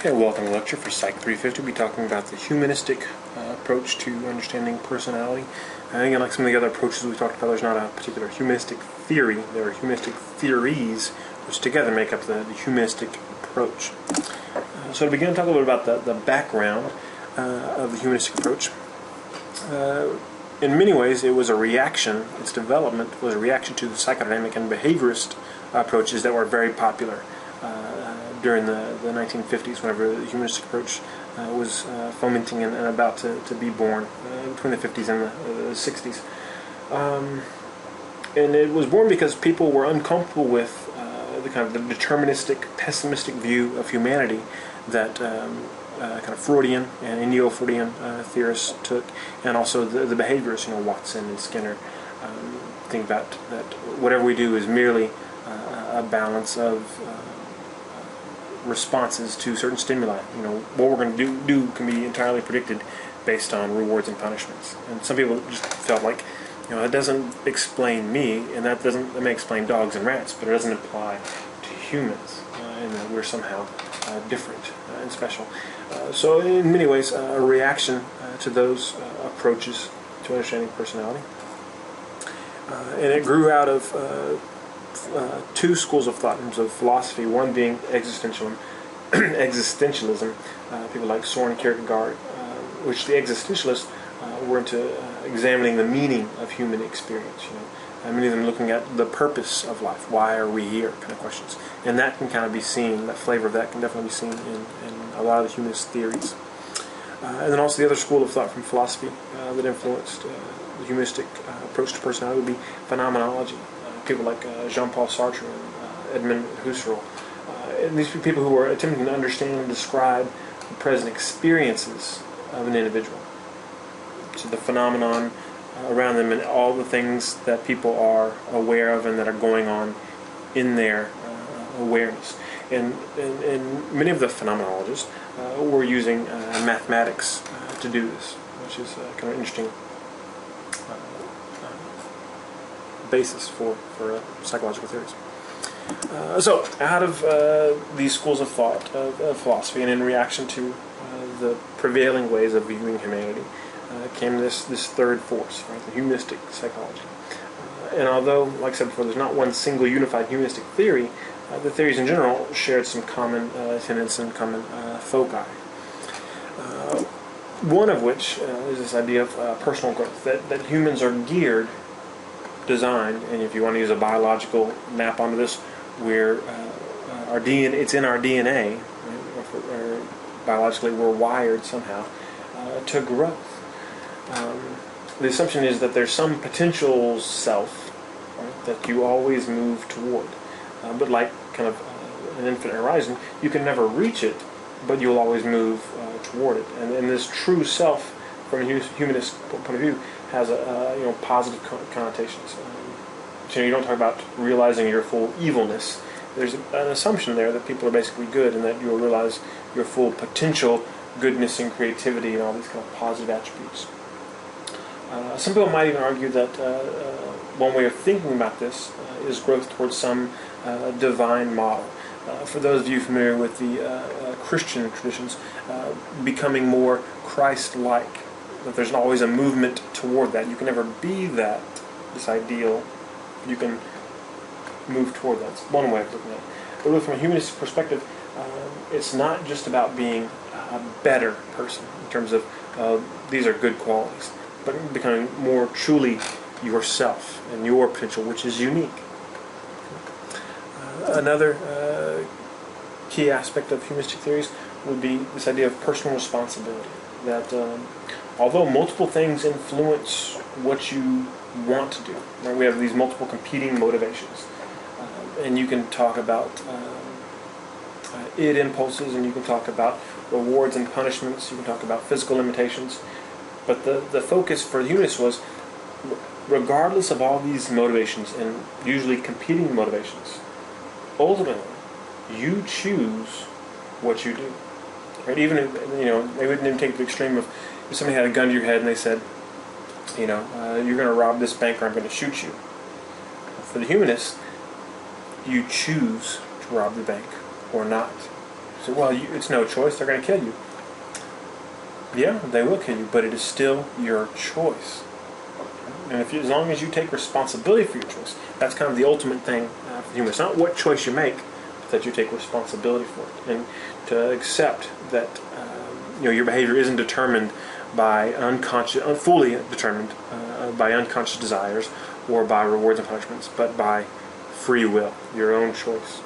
Okay, welcome to the lecture for Psych 350. We'll be talking about the humanistic approach to understanding personality. I think like some of the other approaches we talked about, there's not a particular humanistic theory. There are humanistic theories, which together make up the humanistic approach. So to begin, to talk a little bit about the background of the humanistic approach. In many ways, it was a reaction, its development was a reaction to the psychodynamic and behaviorist approaches that were very popular during the 1950s, whenever the humanistic approach was fomenting and about to be born, between the 50s and the 60s. And it was born because people were uncomfortable with the kind of the deterministic, pessimistic view of humanity that kind of Freudian and neo-Freudian theorists took, and also the behaviorists, Watson and Skinner, think that whatever we do is merely a balance of responses to certain stimuli. What we're going to do can be entirely predicted based on rewards and punishments. And some people just felt like, that doesn't explain me, and that may explain dogs and rats, but it doesn't apply to humans, and that we're somehow different and special. So in many ways, a reaction to those approaches to understanding personality. And it grew out of two schools of thought in terms of philosophy, one being existentialism, people like Soren Kierkegaard, which the existentialists were into examining the meaning of human experience, many of them looking at the purpose of life, why are we here, kind of questions. And that can kind of be seen, that flavor of that can definitely be seen in a lot of the humanist theories. And then also the other school of thought from philosophy that influenced the humanistic approach to personality would be phenomenology. People like Jean-Paul Sartre and Edmund Husserl. And these people who were attempting to understand and describe the present experiences of an individual. So the phenomenon around them and all the things that people are aware of and that are going on in their awareness. And many of the phenomenologists were using mathematics to do this, which is kind of interesting basis for psychological theories. So out of these schools of thought of philosophy, and in reaction to the prevailing ways of viewing humanity, came this third force, right, the humanistic psychology. And although, like I said before, there's not one single unified humanistic theory, the theories in general shared some common tenets and common foci. One of which is this idea of personal growth, that humans are designed, and if you want to use a biological map onto this, where our DNA, it's in our DNA, right, or biologically we're wired somehow to growth. The assumption is that there's some potential self, right, that you always move toward, but like kind of an infinite horizon, you can never reach it, but you'll always move toward it. And this true self, from a humanist point of view, has a positive connotations. So you don't talk about realizing your full evilness. There's an assumption there that people are basically good, and that you'll realize your full potential goodness and creativity and all these kind of positive attributes. Some people might even argue that one way of thinking about this is growth towards some divine model. For those of you familiar with the Christian traditions, becoming more Christ-like, that there's always a movement toward that. You can never be this ideal. You can move toward that. It's one way of looking at it. But really, from a humanist perspective, it's not just about being a better person in terms of these are good qualities, but becoming more truly yourself and your potential, which is unique. Another key aspect of humanistic theories would be this idea of personal responsibility. That although multiple things influence what you want to do, right? We have these multiple competing motivations, and you can talk about id impulses, and you can talk about rewards and punishments, you can talk about physical limitations, but the focus for the humanists was, regardless of all these motivations, and usually competing motivations, ultimately you choose what you do. Right? Even if, they wouldn't even take it to the extreme of if somebody had a gun to your head and they said, you're going to rob this bank or I'm going to shoot you. For the humanists, you choose to rob the bank or not. So, well, it's no choice, they're going to kill you. Yeah, they will kill you, but it is still your choice. And as long as you take responsibility for your choice, that's kind of the ultimate thing for humans. It's not what choice you make, but that you take responsibility for it, and to accept that your behavior isn't determined by fully determined by unconscious desires or by rewards and punishments, but by free will, your own choice.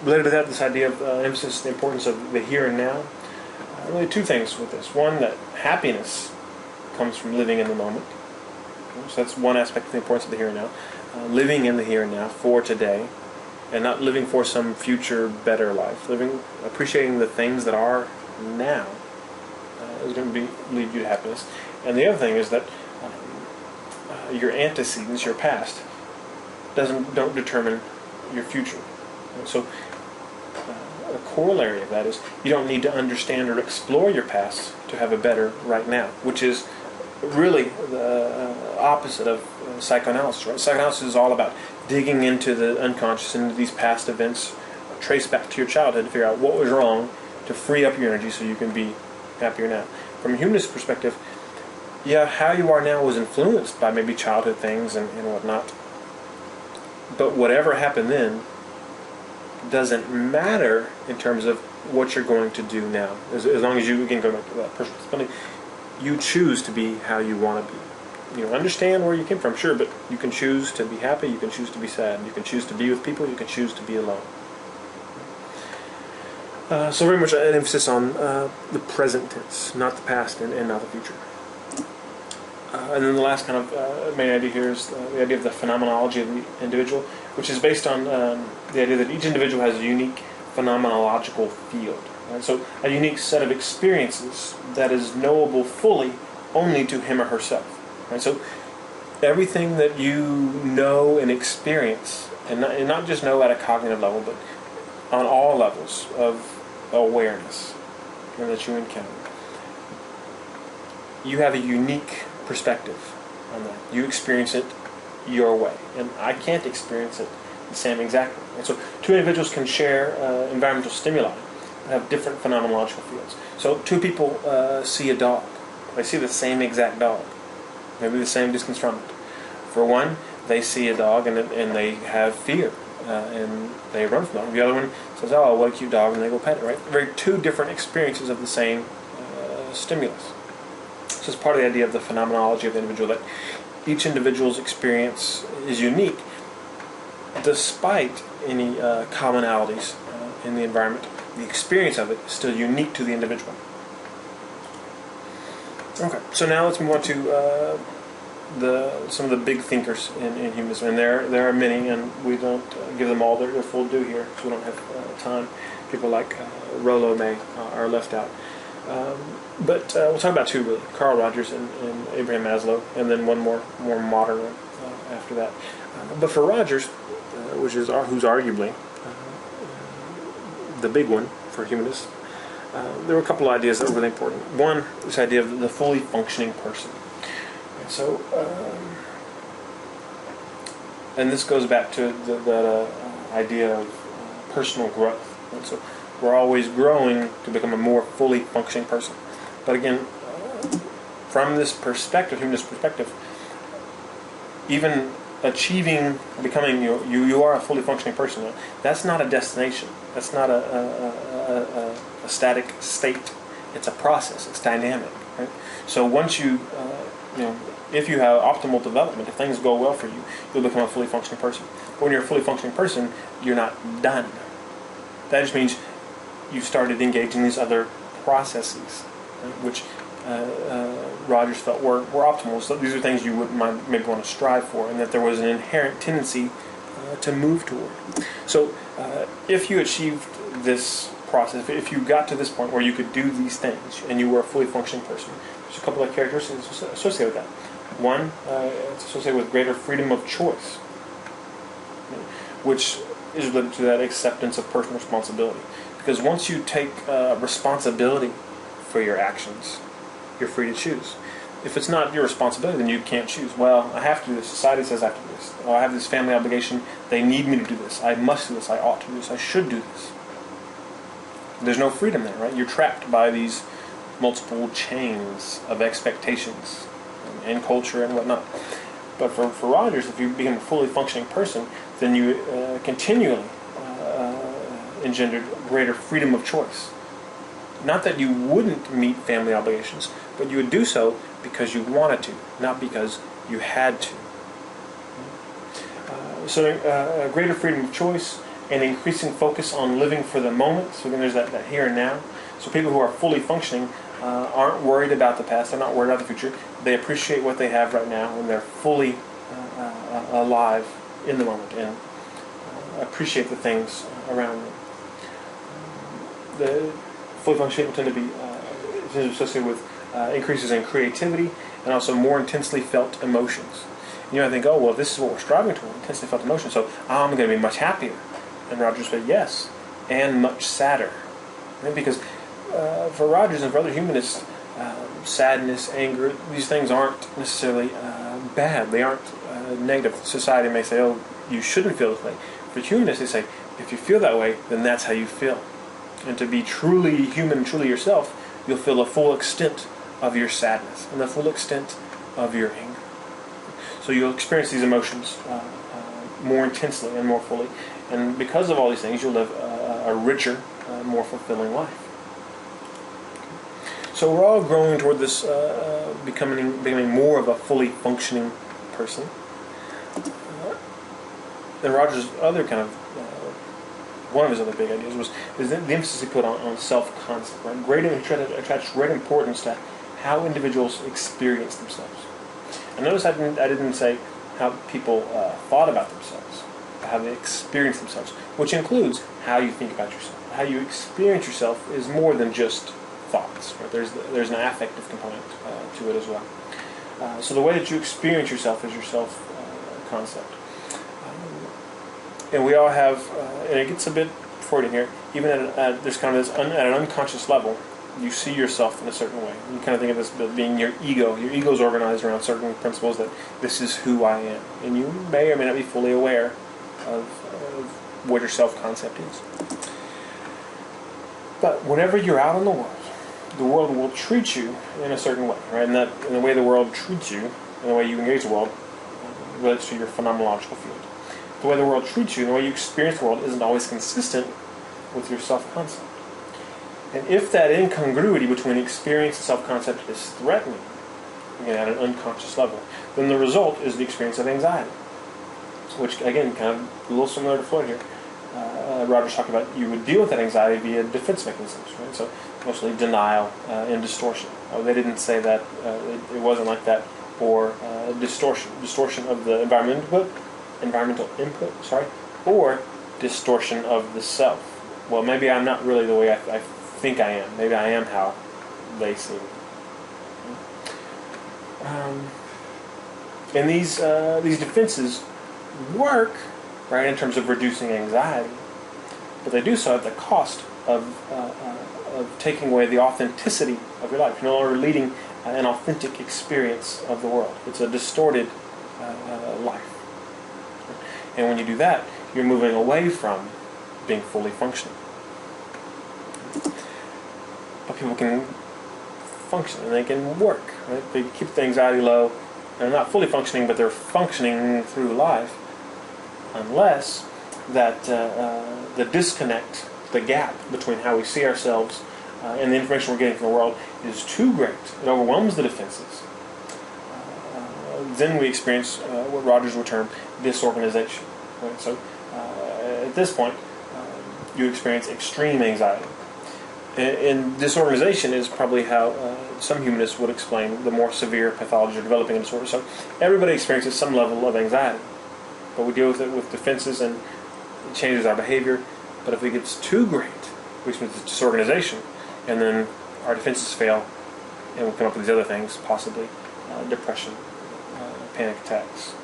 Related to that, this idea of emphasis, the importance of the here and now. Really, two things with this. One, that happiness comes from living in the moment. So that's one aspect of the importance of the here and now. Living in the here and now for today, and not living for some future better life. Appreciating the things that are now is going to lead you to happiness. And the other thing is that your antecedents, your past, don't determine your future. So a corollary of that is you don't need to understand or explore your past to have a better right now, which is really the opposite of psychoanalysis. Right? Psychoanalysis is all about digging into the unconscious, into these past events, trace back to your childhood to figure out what was wrong, to free up your energy so you can be happier now. From a humanist perspective, yeah, how you are now was influenced by maybe childhood things and whatnot. But whatever happened then doesn't matter in terms of what you're going to do now. As long as you, again, go back to that personal responsibility, you choose to be how you want to be. Understand where you came from, sure, but you can choose to be happy, you can choose to be sad, you can choose to be with people, you can choose to be alone. So very much an emphasis on the present tense, not the past and not the future. And then the last kind of main idea here is the idea of the phenomenology of the individual, which is based on the idea that each individual has a unique phenomenological field. Right? So a unique set of experiences that is knowable fully only to him or herself. Right? So everything that you know and experience, and not just know at a cognitive level, but on all levels of awareness that you encounter, you have a unique perspective on that. You experience it your way, and I can't experience it the same exact way. And so two individuals can share environmental stimuli that have different phenomenological fields. So two people see a dog. They see the same exact dog, maybe the same distance from it. For one, they see a dog and they have fear, and they run from it. The other one says, "Oh, what a cute dog," and they go pet it. Right? Very two different experiences of the same stimulus. So it's part of the idea of the phenomenology of the individual, that each individual's experience is unique despite any commonalities in the environment. The experience of it is still unique to the individual. Okay, so now let's move on to some of the big thinkers in humanism, and there are many, and we don't give them all their full due here because we don't have time. People like Rollo May are left out. But we'll talk about two, really: Carl Rogers and Abraham Maslow, and then one more modern one after that. But for Rogers, who's arguably the big one for humanists, there were a couple of ideas that were really important. One, this idea of the fully functioning person. And so, and this goes back to that idea of personal growth. And so we're always growing to become a more fully functioning person. But again, from this perspective, humanist perspective, even becoming you are a fully functioning person. That's not a destination. That's not a static state. It's a process. It's dynamic. Right? So once if you have optimal development, if things go well for you, you'll become a fully functioning person. But when you're a fully functioning person, you're not done. That just means you started engaging these other processes, right, which Rogers felt were optimal. So these are things you wouldn't maybe want to strive for, and that there was an inherent tendency to move toward. So if you achieved this process, if you got to this point where you could do these things and you were a fully functioning person, there's a couple of characteristics associated with that. One, it's associated with greater freedom of choice, which is related to that acceptance of personal responsibility. Because once you take responsibility for your actions, you're free to choose. If it's not your responsibility, then you can't choose. Well, I have to do this. Society says I have to do this. Or I have this family obligation. They need me to do this. I must do this. I ought to do this. I should do this. There's no freedom there, right? You're trapped by these multiple chains of expectations and culture and whatnot. But for Rogers, if you become a fully functioning person, then you continually engendered greater freedom of choice. Not that you wouldn't meet family obligations, but you would do so because you wanted to, not because you had to. So greater freedom of choice and increasing focus on living for the moment. So again, there's that here and now. So people who are fully functioning aren't worried about the past. They're not worried about the future. They appreciate what they have right now, and they're fully alive in the moment and appreciate the things around them. The fully functioning people tend to be associated with increases in creativity and also more intensely felt emotions. You know, I think, oh, well, this is what we're striving toward, intensely felt emotions, so I'm going to be much happier. And Rogers said, yes, and much sadder. Right? Because for Rogers and for other humanists, sadness, anger, these things aren't necessarily bad. They aren't negative. Society may say, oh, you shouldn't feel this way. For humanists, they say, if you feel that way, then that's how you feel. And to be truly human, truly yourself, you'll feel the full extent of your sadness and the full extent of your anger. So you'll experience these emotions more intensely and more fully. And because of all these things, you'll live a richer, more fulfilling life. So we're all growing toward this becoming more of a fully functioning person. And Rogers' other kind of one of his other big ideas was the emphasis he put on self-concept. Right? He tried to attach great importance to how individuals experience themselves. And notice I didn't say how people thought about themselves, but how they experience themselves, which includes how you think about yourself. How you experience yourself is more than just thoughts. Right? There's an affective component to it as well. So the way that you experience yourself is your self-concept. And we all have, and it gets a bit Freudian here, even there's kind of this, at an unconscious level, you see yourself in a certain way. You kind of think of this being your ego. Your ego is organized around certain principles that this is who I am. And you may or may not be fully aware of what your self-concept is. But whenever you're out in the world will treat you in a certain way, right? And the way the world treats you, and the way you engage the world, relates to your phenomenological field. The way the world treats you, and the way you experience the world, isn't always consistent with your self-concept. And if that incongruity between experience and self-concept is threatening, again, at an unconscious level, then the result is the experience of anxiety. Which, again, kind of a little similar to Freud here. Rogers talked about you would deal with that anxiety via defense mechanisms, right? So mostly denial and distortion. They didn't say that it wasn't like that, or distortion of the environmental input, or distortion of the self. Well, maybe I'm not really the way I think I am. Maybe I am how they see me. And these defenses work, right, in terms of reducing anxiety, but they do so at the cost of taking away the authenticity of your life. You're no longer leading an authentic experience of the world. It's a distorted life. And when you do that, you're moving away from being fully functioning. But people can function and they can work. Right? They keep the anxiety low. They're not fully functioning, but they're functioning through life, unless that the disconnect, the gap between how we see ourselves and the information we're getting from the world is too great. It overwhelms the defenses. Then we experience what Rogers would term disorganization. Right? So at this point, you experience extreme anxiety. And disorganization is probably how some humanists would explain the more severe pathology of developing a disorder. So everybody experiences some level of anxiety, but we deal with it with defenses and it changes our behavior. But if it gets too great, we experience disorganization, and then our defenses fail, and we come up with these other things, possibly depression, panic attacks,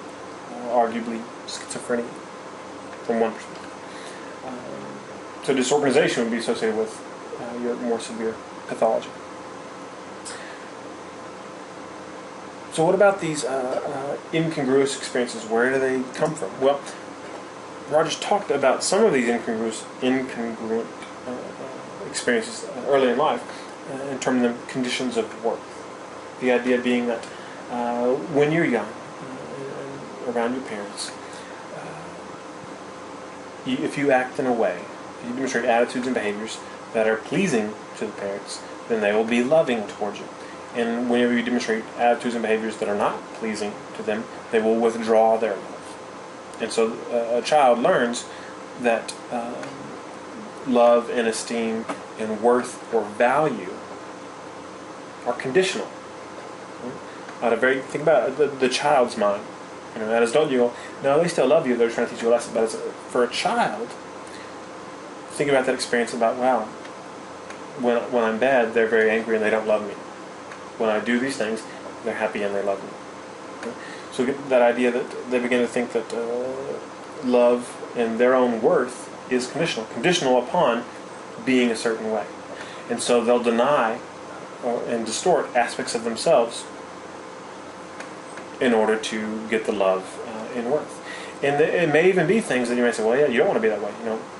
arguably schizophrenia, from one perspective. So disorganization would be associated with your more severe pathology. So what about these incongruous experiences? Where do they come from? Well, Rogers talked about some of these incongruent experiences early in life and termed them conditions of worth. The idea being that when you're young, around your parents, if you act in a way, if you demonstrate attitudes and behaviors that are pleasing to the parents, then they will be loving towards you. And whenever you demonstrate attitudes and behaviors that are not pleasing to them, they will withdraw their love. And so a child learns that love and esteem and worth or value are conditional. Think about the child's mind. As an adult, you go, no, they still love you. They're trying to teach you a lesson. But for a child, think about that experience about, wow, when I'm bad, they're very angry and they don't love me. When I do these things, they're happy and they love me. Okay? So that idea that they begin to think that love and their own worth is conditional upon being a certain way. And so they'll deny and distort aspects of themselves in order to get the love and worth. And it may even be things that you might say, well, yeah, you don't want to be that way.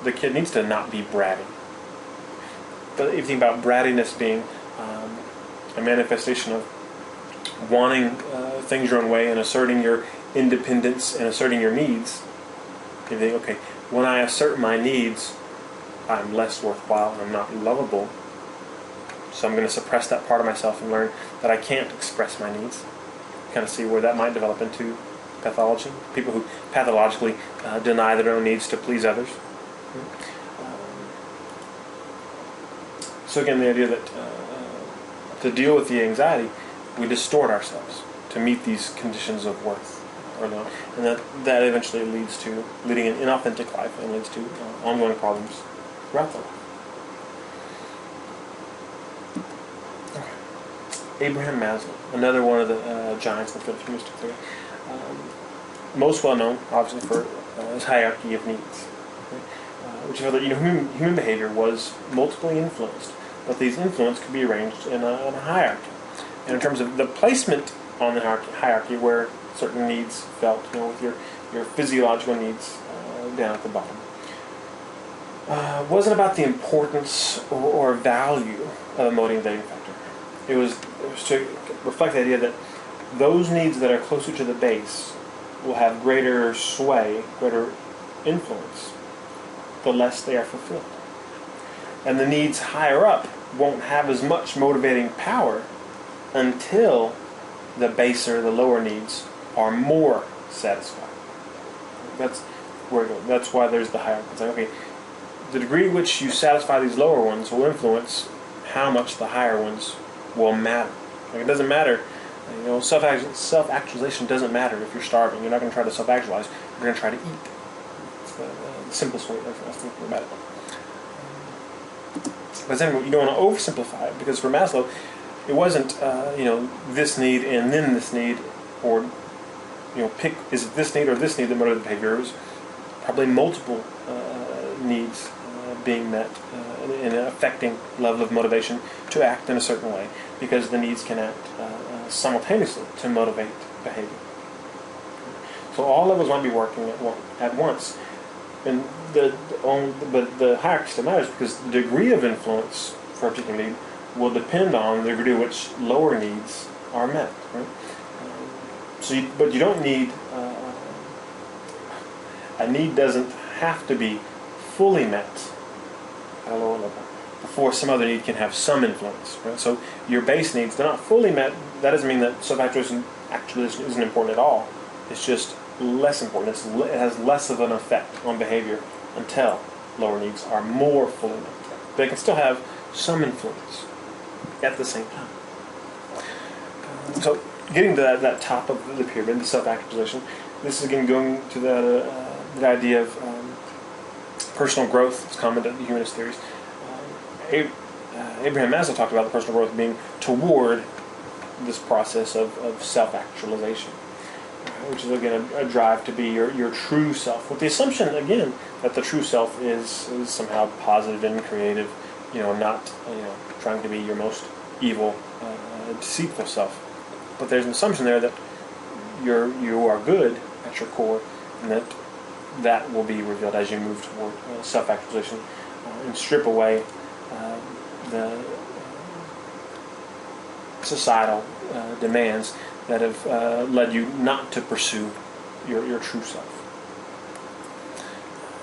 The kid needs to not be bratty. But if you think about brattiness being a manifestation of wanting things your own way and asserting your independence and asserting your needs, you think, okay, when I assert my needs, I'm less worthwhile, I'm not lovable, so I'm going to suppress that part of myself and learn that I can't express my needs. Kind of see where that might develop into pathology. People who pathologically deny their own needs to please others. So again, the idea that to deal with the anxiety, we distort ourselves to meet these conditions of worth early on, and that eventually leading an inauthentic life and leads to ongoing problems throughout the life. Abraham Maslow, another one of the giants of the humanistic theory, most well known, obviously, for his hierarchy of needs, which is that human behavior was multiply influenced, but these influences could be arranged in a hierarchy. And in terms of the placement on the hierarchy, where certain needs felt, with your physiological needs down at the bottom, wasn't about the importance or value of a motivating factor. It was to reflect the idea that those needs that are closer to the base will have greater sway, greater influence, the less they are fulfilled. And the needs higher up won't have as much motivating power until the baser, the lower needs are more satisfied. That's why there's the hierarchy. It's like, okay, the degree to which you satisfy these lower ones will influence how much the higher ones will matter. Like, it doesn't matter. Self-actualization doesn't matter if you're starving. You're not going to try to self-actualize. You're going to try to eat. It's the simplest way of thinking about it. But then you don't want to oversimplify it, because for Maslow, it wasn't this need and then this need, or pick, is it this need or this need that motivated behavior? It was probably multiple needs being met in an affecting level of motivation to act in a certain way, because the needs can act simultaneously to motivate behavior. So all levels might be working at once, and but the hierarchy still matters, because the degree of influence for a particular need will depend on the degree to which lower needs are met. Right? But you don't need a need doesn't have to be fully met at a lower level before some other need can have some influence. Right? So your base needs, they're not fully met. That doesn't mean that self-actualization isn't important at all. It's just less important. It has less of an effect on behavior until lower needs are more fully met. They can still have some influence at the same time. So getting to that top of the pyramid, the self-actualization, this is again going to the idea of personal growth. It's common to humanist theories. Abraham Maslow talked about the personal growth being toward this process of self-actualization, which is again a drive to be your true self, with the assumption again that the true self is somehow positive and creative, not trying to be your most evil, deceitful self. but there's an assumption there that you are good at your core, and that will be revealed as you move toward self-actualization and strip away the societal demands that have led you not to pursue your true self.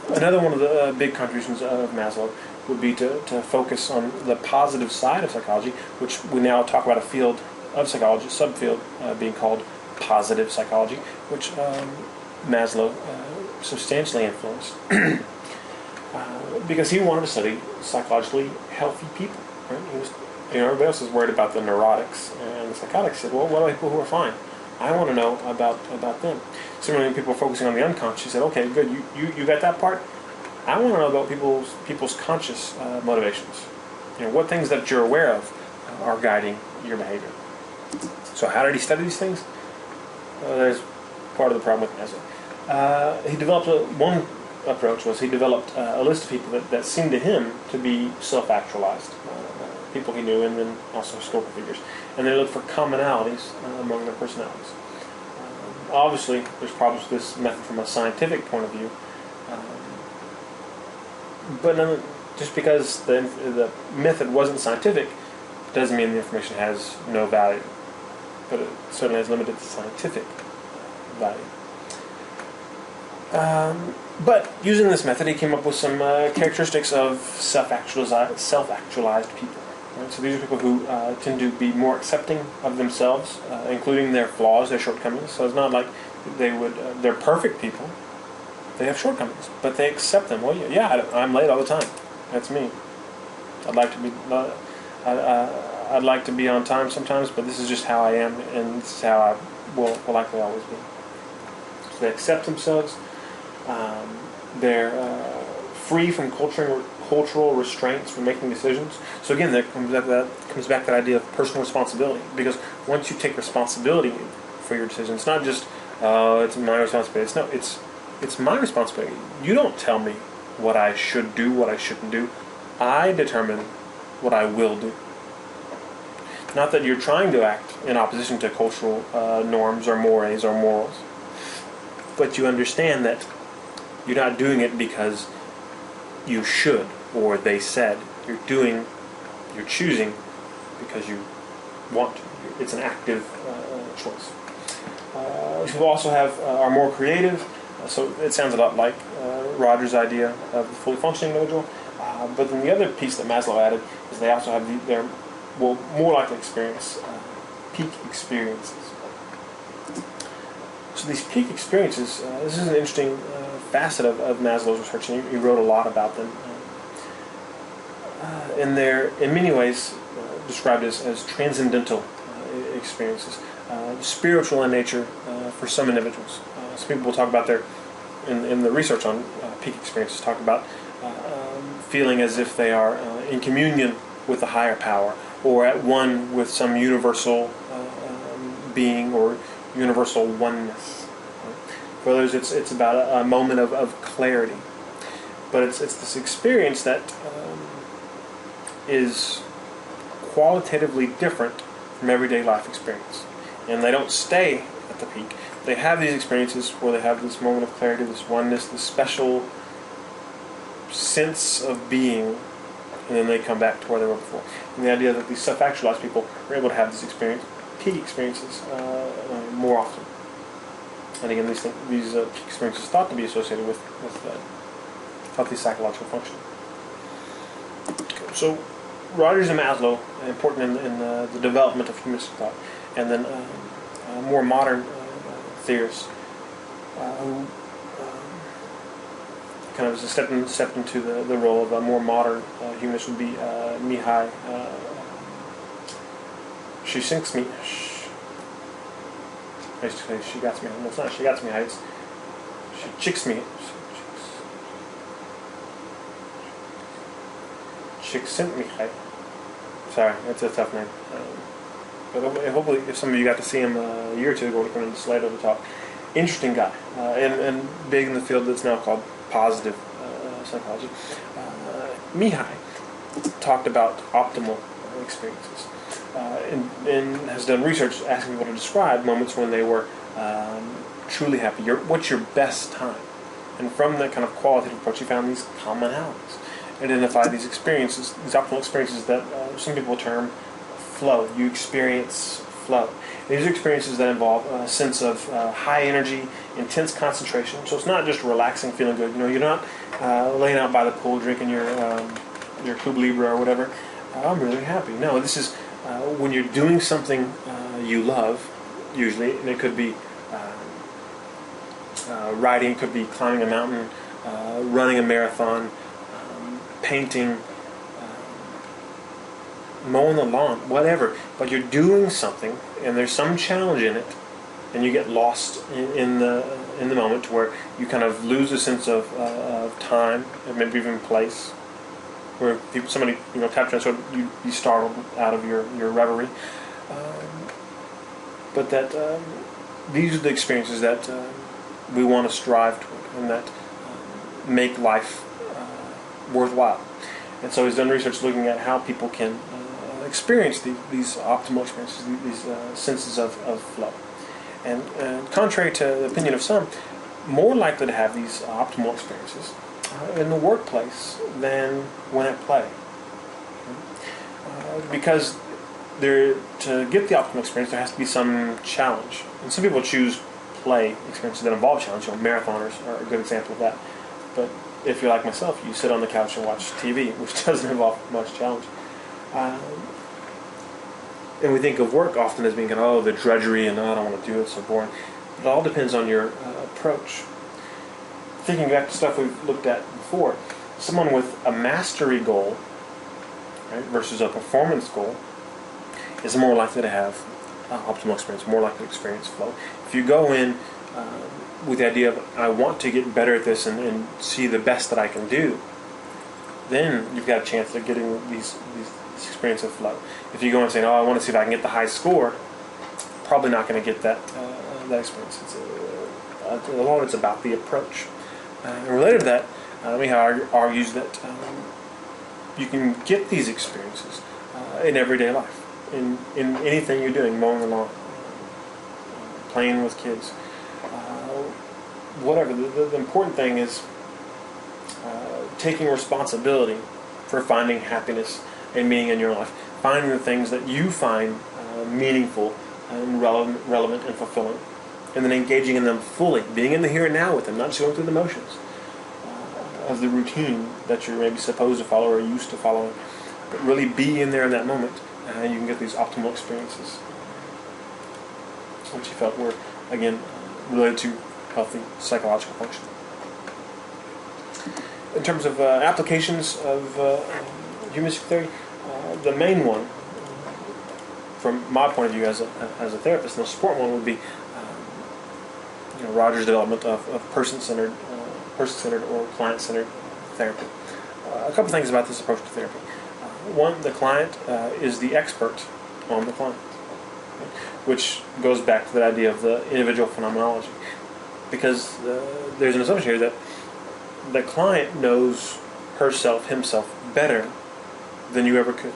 Another one of the big contributions of Maslow would be to focus on the positive side of psychology, which we now talk about a field of psychology, subfield being called positive psychology, which Maslow substantially influenced because he wanted to study psychologically healthy people. Right? He was, everybody else was worried about the neurotics, and the psychotics said, "Well, what about people who are fine? I want to know about them." Similarly, when people are focusing on the unconscious, he said, "Okay, good, you got that part. I want to know about people's conscious motivations. What things that you're aware of are guiding your behavior." So, how did he study these things? There's part of the problem with Maslow. He developed one approach was he developed a list of people that seemed to him to be self-actualized, people he knew, and then also historical figures. And they looked for commonalities among their personalities. Obviously, there's problems with this method from a scientific point of view, but just because the method wasn't scientific doesn't mean the information has no value, but it certainly has limited scientific value. But using this method, he came up with some characteristics of self-actualized people. Right? So these are people who tend to be more accepting of themselves, including their flaws, their shortcomings. So it's not like they're perfect people. They have shortcomings, but they accept them. Well, yeah, I'm late all the time. That's me. I'd like to be on time sometimes, but this is just how I am, and this is how I will likely always be. So they accept themselves. They're free from cultural restraints for making decisions. So again, that comes back to that idea of personal responsibility. Because once you take responsibility for your decisions, it's not just it's my responsibility. No, it's my responsibility. You don't tell me what I should do, what I shouldn't do. I determine what I will do. Not that you're trying to act in opposition to cultural norms or mores or morals, but you understand that you're not doing it because you should or they said. You're choosing because you want to. It's an active choice. People also are more creative. So it sounds a lot like Roger's idea of the fully functioning individual. But then the other piece that Maslow added is they also have their more likely experience peak experiences. So these peak experiences, this is an interesting facet of Maslow's research, and he wrote a lot about them. And they're, in many ways, described as transcendental experiences, spiritual in nature for some individuals. Some people will talk about in the research on peak experiences, talk about feeling as if they are in communion with a higher power, or at one with some universal being or universal oneness. For others, it's about a moment of clarity. But it's this experience that is qualitatively different from everyday life experience. And they don't stay at the peak. They have these experiences where they have this moment of clarity, this oneness, this special sense of being, and then they come back to where they were before. And the idea that these self-actualized people are able to have this peak experiences more often. And again, these peak experiences are thought to be associated with healthy psychological functioning. Okay, so Rogers and Maslow are important in the development of humanistic thought, and then more modern theorists who kind of stepped into the role of a more modern humanist would be Mihaly Csikszentmihalyi. Basically, Csikszentmihalyi. No, it's not Csikszentmihalyi. It's Csikszentmihalyi. Sorry, that's a tough name. But hopefully, if some of you got to see him a year or two ago, when he came into Slater to talk, interesting guy, and big in the field that's now called positive psychology. Mihaly talked about optimal experiences. and has done research asking people to describe moments when they were truly happy. What's your best time? And from that kind of qualitative approach, he found these commonalities. Identify these experiences, these optimal experiences that some people term flow. You experience flow. These are experiences that involve a sense of high energy, intense concentration. So it's not just relaxing, feeling good. You're not laying out by the pool drinking your Cuba Libre or whatever. I'm really happy. No, this is when you're doing something you love, usually, and it could be riding, it could be climbing a mountain, running a marathon, painting, mowing the lawn, whatever. But you're doing something, and there's some challenge in it, and you get lost in the moment, to where you kind of lose a sense of time, and maybe even place. Where somebody taps you on the shoulder, you be startled out of your reverie. But that these are the experiences that we want to strive toward, and that make life worthwhile. And so he's done research looking at how people can experience these optimal experiences, these senses of flow. And contrary to the opinion of some, more likely to have these optimal experiences in the workplace than when at play. Because to get the optimal experience, there has to be some challenge. And some people choose play experiences that involve challenge. Marathoners are a good example of that. But if you're like myself, you sit on the couch and watch TV, which doesn't involve much challenge. And we think of work often as being the drudgery, and I don't want to do it, it's so boring. It all depends on your approach. Thinking back to stuff we've looked at before, someone with a mastery goal, right, versus a performance goal is more likely to have optimal experience, more likely to experience flow. If you go in with the idea of, I want to get better at this and see the best that I can do, then you've got a chance of getting this experience of flow. If you go in saying, I want to see if I can get the high score, probably not going to get that experience. A lot of it's about the approach. And related to that, Mihaly argues that you can get these experiences in everyday life, in anything you're doing, mowing the lawn, playing with kids, whatever. The important thing is taking responsibility for finding happiness and meaning in your life, finding the things that you find meaningful and relevant and fulfilling, and then engaging in them fully, being in the here and now with them, not just going through the motions of the routine that you're maybe supposed to follow or used to following, but really be in there in that moment, and you can get these optimal experiences, which he felt were, again, related to healthy psychological function. In terms of applications of humanistic theory, the main one, from my point of view as a therapist, and the support one would be Rogers' development of person-centered or client-centered therapy. A couple things about this approach to therapy. One, the client is the expert on the client, which goes back to that idea of the individual phenomenology. Because there's an assumption here that the client knows himself better than you ever could.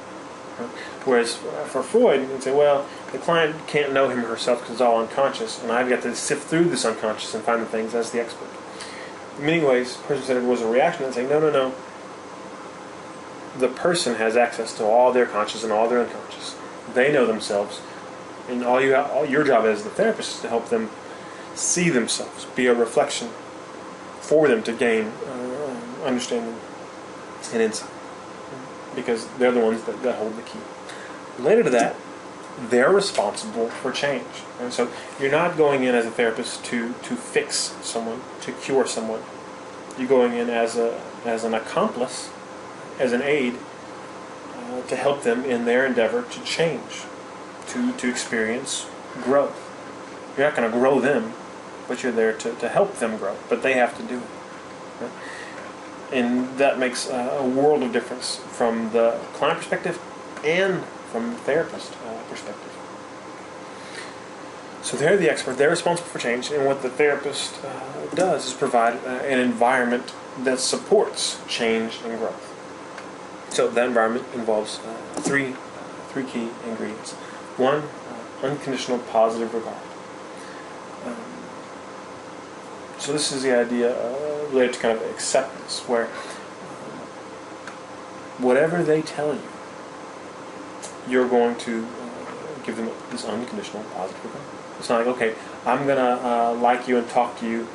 Right? Whereas for Freud, you'd say, well, the client can't know him or herself because it's all unconscious, and I've got to sift through this unconscious and find the things as the expert. In many ways, person-centered was a reaction and saying, no. The person has access to all their conscious and all their unconscious. They know themselves, and all your job as the therapist is to help them see themselves, be a reflection for them to gain understanding and insight, because they're the ones that hold the key. Related to that, they're responsible for change. And so you're not going in as a therapist to fix someone, to cure someone. You're going in as an accomplice, as an aid, to help them in their endeavor to change, to experience growth. You're not going to grow them, but you're there to help them grow. But they have to do it. Right? And that makes a world of difference from the client perspective and from the therapist perspective. So they're the expert, they're responsible for change, and what the therapist does is provide an environment that supports change and growth. So that environment involves three three key ingredients. One, unconditional positive regard. So this is the idea related to kind of acceptance, where whatever they tell you, you're going to give them this unconditional positive regard. It's not like, okay, I'm going to like you and talk to you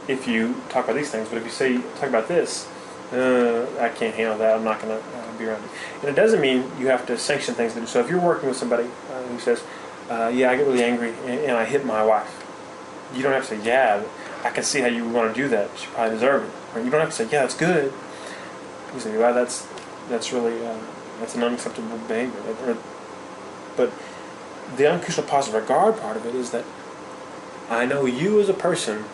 if you talk about these things, but if you say, talk about this, I can't handle that, I'm not going to be around you. And it doesn't mean you have to sanction things. So if you're working with somebody who says, yeah, I get really angry and I hit my wife, you don't have to say, yeah, I can see how you want to do that. She probably deserved it. Or you don't have to say, yeah, that's good. You say, well, that's really that's an unacceptable behavior. But the unconditional positive regard part of it is that I know you as a person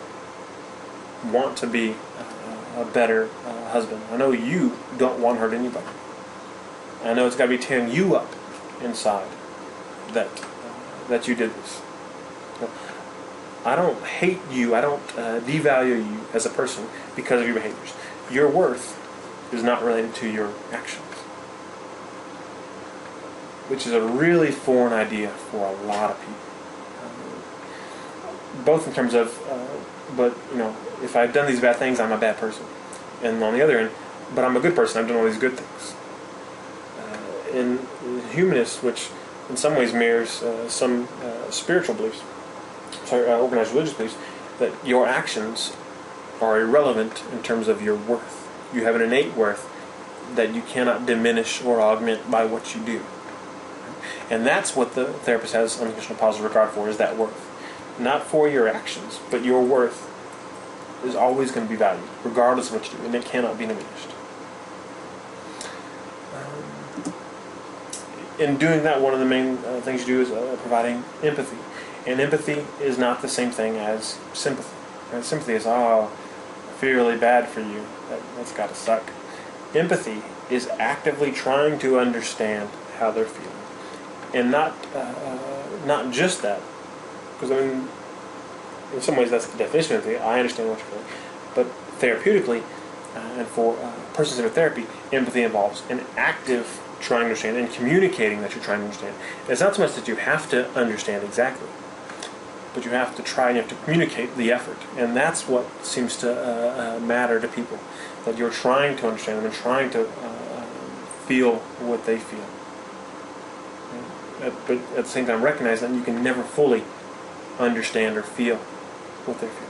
want to be a better husband. I know you don't want to hurt anybody. I know it's got to be tearing you up inside that you did this. I don't hate you. I don't devalue you as a person because of your behaviors. Your worth is not related to your actions, which is a really foreign idea for a lot of people. Both in terms of, but if I've done these bad things, I'm a bad person, and on the other end, but I'm a good person. I've done all these good things. In humanists, which in some ways mirrors some spiritual beliefs, organized religious beliefs, that your actions are irrelevant in terms of your worth. You have an innate worth that you cannot diminish or augment by what you do. And that's what the therapist has unconditional positive regard for, is that worth. Not for your actions, but your worth is always going to be valued, regardless of what you do, and it cannot be diminished. In doing that, one of the main things you do is providing empathy. And empathy is not the same thing as sympathy. Right? Sympathy is, oh, I feel really bad for you. That's got to suck. Empathy is actively trying to understand how they're feeling. And not just that. Because, in some ways that's the definition of empathy. I understand what you're feeling. But therapeutically, and for person-centered therapy, empathy involves an active trying to understand and communicating that you're trying to understand. And it's not so much that you have to understand exactly, but you have to try and you have to communicate the effort. And that's what seems to matter to people, that you're trying to understand them and trying to feel what they feel. But at the same time, recognize that you can never fully understand or feel what they feel.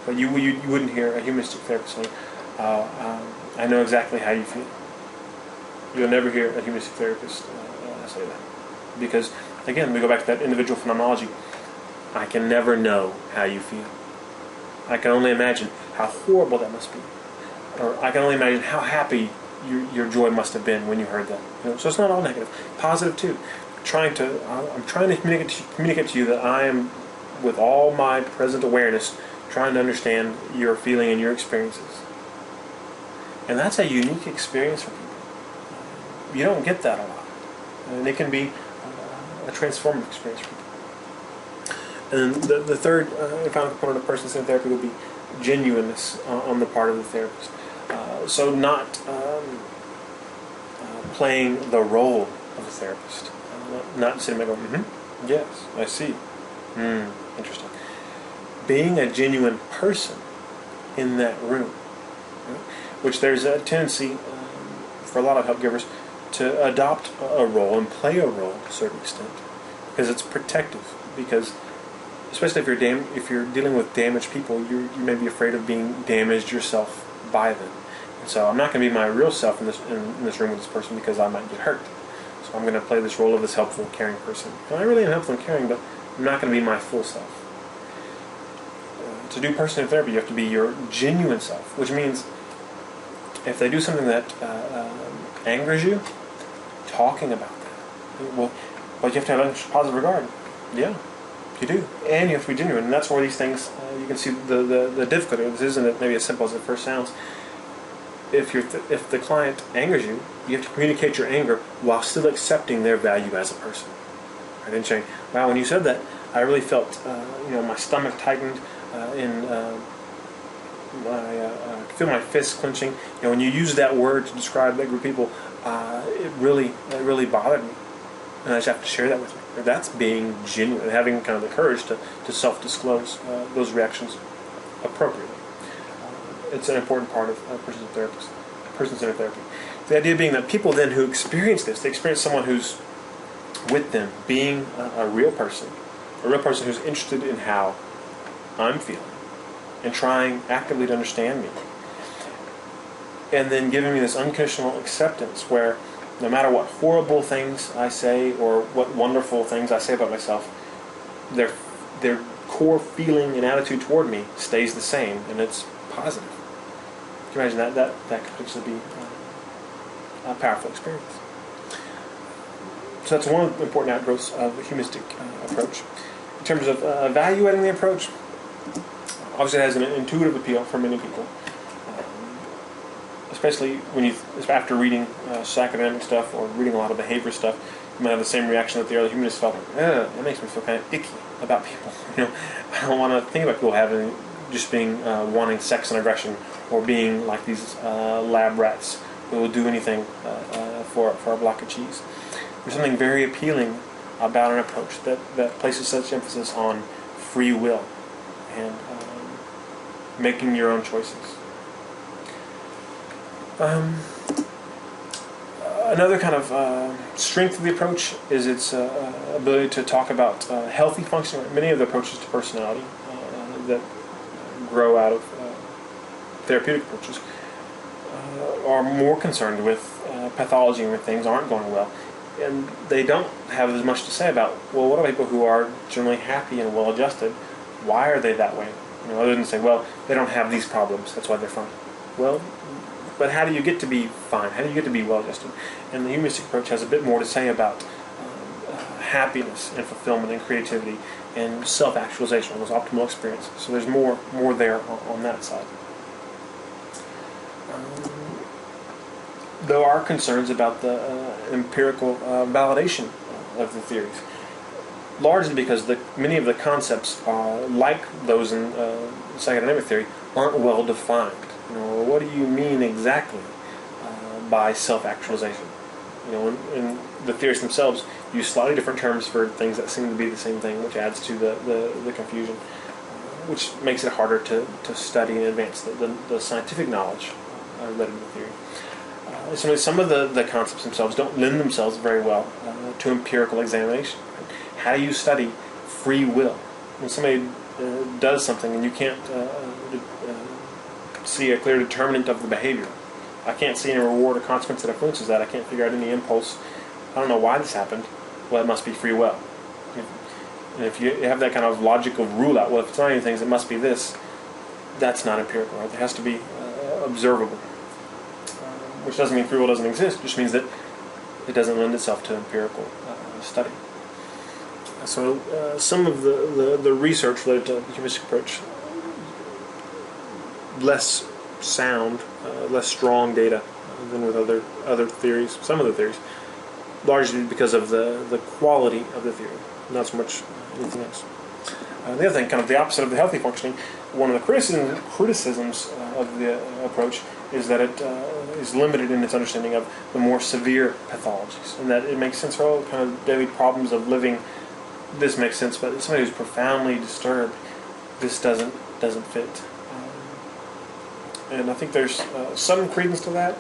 But you wouldn't hear a humanistic therapist saying, I know exactly how you feel. You'll never hear a humanistic therapist say that. Because, again, we go back to that individual phenomenology. I can never know how you feel. I can only imagine how horrible that must be. Or I can only imagine how happy your joy must have been when you heard that. So it's not all negative. Positive, too. I'm trying to communicate to you that I am, with all my present awareness, trying to understand your feeling and your experiences. And that's a unique experience for people. You don't get that a lot. And it can be a transformative experience for people. And then the third and final component of person-centered therapy would be genuineness on the part of the therapist. So not playing the role of a therapist. Not sitting there going, yes, I see. Interesting. Being a genuine person in that room, right? Which there's a tendency for a lot of help givers to adopt a role and play a role to a certain extent, because it's protective. Because especially if you're dealing with damaged people, you may be afraid of being damaged yourself by them. And so I'm not going to be my real self in this room with this person because I might get hurt. So I'm going to play this role of this helpful, caring person. And I really am helpful and caring, but I'm not going to be my full self. To do person-centered therapy, you have to be your genuine self, which means if they do something that angers you, talking about that. Well, but you have to have a positive regard. Yeah, you do. And you have to be genuine. And that's where these things, you can see the difficulty. This isn't maybe as simple as it first sounds. If the client angers you, you have to communicate your anger while still accepting their value as a person. Right? And saying, wow, when you said that, I really felt, my stomach tightened, I feel my fists clenching. When you use that word to describe that group of people, it really bothered me. and I just have to share that with you. That's being genuine, and having kind of the courage to self-disclose those reactions appropriately. It's an important part of person-centered therapy. The idea being that people then who experience this, they experience someone who's with them being a real person who's interested in how I'm feeling and trying actively to understand me, and then giving me this unconditional acceptance where no matter what horrible things I say or what wonderful things I say about myself, their core feeling and attitude toward me stays the same, and it's positive. Can you imagine that could actually be a powerful experience. So that's one of the important outgrowths of the humanistic approach. In terms of evaluating the approach, obviously it has an intuitive appeal for many people, especially when after reading psychodynamic stuff or reading a lot of behavior stuff, you might have the same reaction that the early humanists felt. It makes me feel kind of icky about people. I don't want to think about people just being wanting sex and aggression, or being like these lab rats who will do anything for a block of cheese. There's something very appealing about an approach that places such emphasis on free will and making your own choices. Another kind of strength of the approach is its ability to talk about healthy functioning. Many of the approaches to personality that grow out of therapeutic approaches are more concerned with pathology and when things aren't going well. And they don't have as much to say about, well, what are people who are generally happy and well-adjusted? Why are they that way? Other than say, well, they don't have these problems, that's why they're fine. Well, but how do you get to be fine? How do you get to be well-adjusted? And the humanistic approach has a bit more to say about happiness and fulfillment and creativity and self-actualization, those optimal experiences. So there's more there on that side. There are concerns about the empirical validation of the theories, largely because many of the concepts, like those in psychodynamic theory, aren't well defined. What do you mean exactly by self-actualization? And the theorists themselves use slightly different terms for things that seem to be the same thing, which adds to the confusion, which makes it harder to study and advance the scientific knowledge related to the theory. Some of the concepts themselves don't lend themselves very well to empirical examination. How do you study free will? When somebody does something and you can't see a clear determinant of the behavior, I can't see any reward or consequence that influences that, I can't figure out any impulse, I don't know why this happened, well, it must be free will. And if you have that kind of logical rule out, well, if it's not anything, it must be this, that's not empirical, right? It has to be observable. Which doesn't mean free will doesn't exist, it just means that it doesn't lend itself to empirical study. So some of the research related to the humanistic approach, less sound, less strong data than with other theories, some of the theories, largely because of the quality of the theory, not so much anything else. The other thing, kind of the opposite of the healthy functioning, one of the criticisms of the approach is that it is limited in its understanding of the more severe pathologies, and that it makes sense for all kind of daily problems of living. This makes sense, but somebody who's profoundly disturbed, this doesn't fit. And I think there's some credence to that,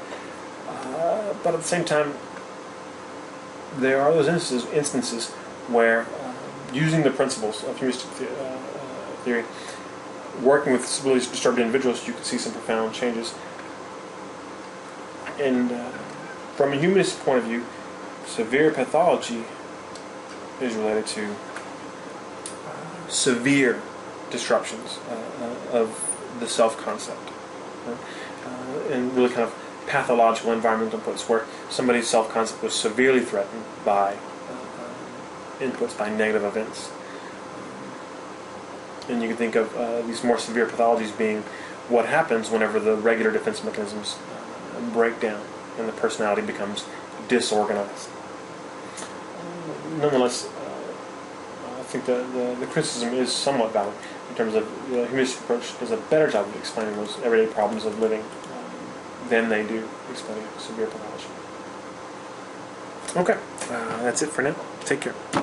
but at the same time, there are those instances where using the principles of humanistic theory, working with really disturbed individuals, you can see some profound changes. And from a humanist point of view, severe pathology is related to severe disruptions of the self-concept. And really kind of pathological environmental inputs where somebody's self-concept was severely threatened by inputs, by negative events. And you can think of these more severe pathologies being what happens whenever the regular defense mechanisms break down and the personality becomes disorganized. Nonetheless, I think the criticism is somewhat valid in terms of the humanistic approach does a better job of explaining those everyday problems of living than they do explaining severe pathology. Okay, that's it for now. Take care.